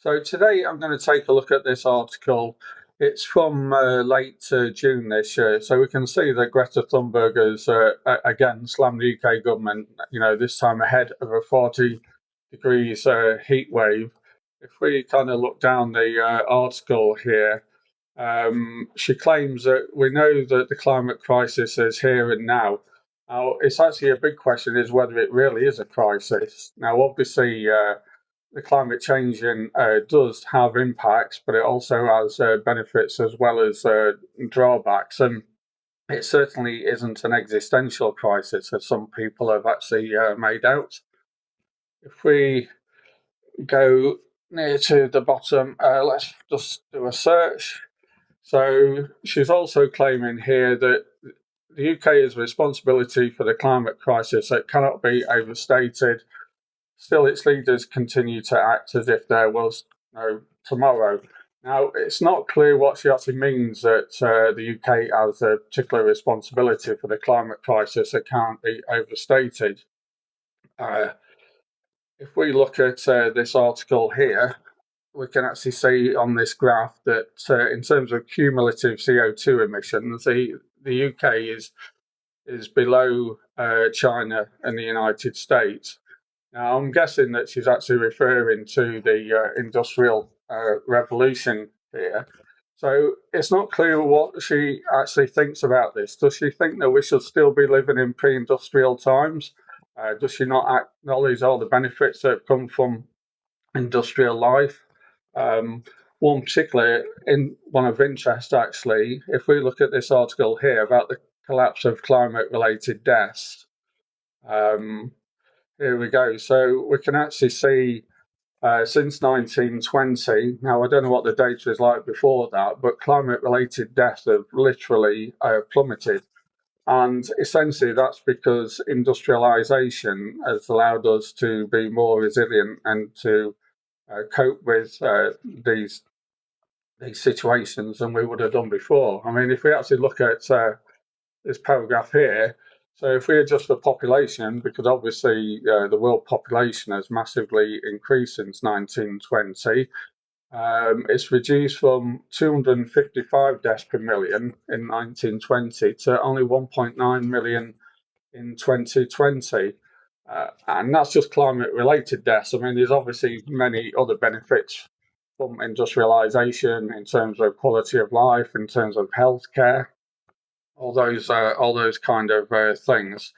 So today I'm going to take a look at this article. It's from late June this year, so we can see that Greta Thunberg has again slammed the UK government. This time ahead of a 40 degrees heat wave. If we kind of look down the article here, she claims that we know that the climate crisis is here and now. Now, it's actually a big question: is whether it really is a crisis. Now, obviously. The climate changing does have impacts, but it also has benefits as well as drawbacks. And it certainly isn't an existential crisis, as some people have actually made out. If we go near to the bottom, let's just do a search. So she's also claiming here that the UK's responsibility for the climate crisis that cannot be overstated. Still, its leaders continue to act as if there was no tomorrow. Now, it's not clear what she actually means that the UK has a particular responsibility for the climate crisis that can't be overstated. Uh, if we look at this article here, we can actually see on this graph that in terms of cumulative CO2 emissions, the UK is below China and the United States. Now, I'm guessing that she's actually referring to the Industrial Revolution here. So it's not clear what she actually thinks about this. Does she think that we should still be living in pre-industrial times? Does she not acknowledge all the benefits that have come from industrial life? One particular one of interest, actually, if we look at this article here about the collapse of climate-related deaths. Here we go. So we can actually see since 1920, now I don't know what the data is like before that, but climate-related deaths have literally plummeted. And essentially that's because industrialisation has allowed us to be more resilient and to cope with these situations than we would have done before. I mean, if we actually look at this paragraph here, so if we adjust for population, because obviously the world population has massively increased since 1920, it's reduced from 255 deaths per million in 1920 to only 1.9 million in 2020. And that's just climate-related deaths. I mean, there's obviously many other benefits from industrialisation in terms of quality of life, in terms of healthcare, all those kind of things.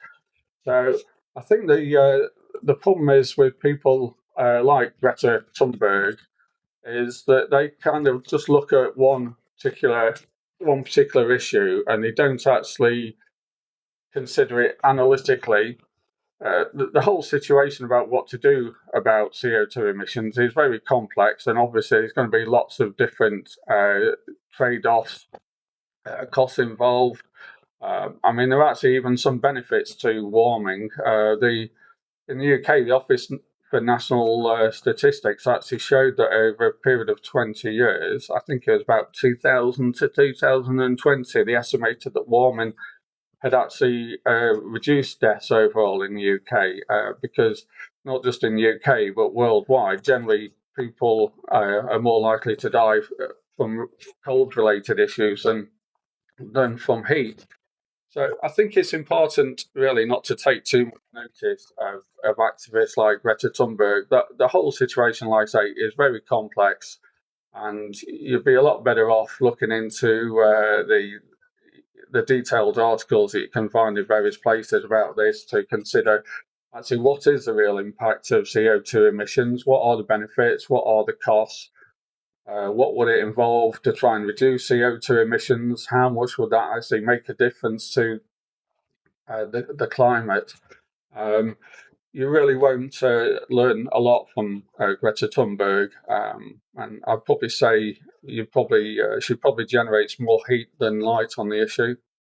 So I think the problem is with people like Greta Thunberg is that they kind of just look at one particular issue and they don't actually consider it analytically. The whole situation about what to do about CO2 emissions is very complex, and obviously there's going to be lots of different trade-offs, costs involved. I mean, there are actually even some benefits to warming. In the UK, the Office for National Statistics actually showed that over a period of 20 years, I think it was about 2000 to 2020, they estimated that warming had actually reduced deaths overall in the UK because not just in the UK but worldwide, generally people are more likely to die from cold-related issues than from heat. So I think it's important, really, not to take too much notice of activists like Greta Thunberg. The whole situation, like I say, is very complex, and you'd be a lot better off looking into the detailed articles that you can find in various places about this to consider actually what is the real impact of CO2 emissions, what are the benefits, what are the costs, what would it involve to try and reduce CO2 emissions, how much would that actually make a difference to the climate. You really won't learn a lot from Greta Thunberg, and I'd probably say she probably generates more heat than light on the issue.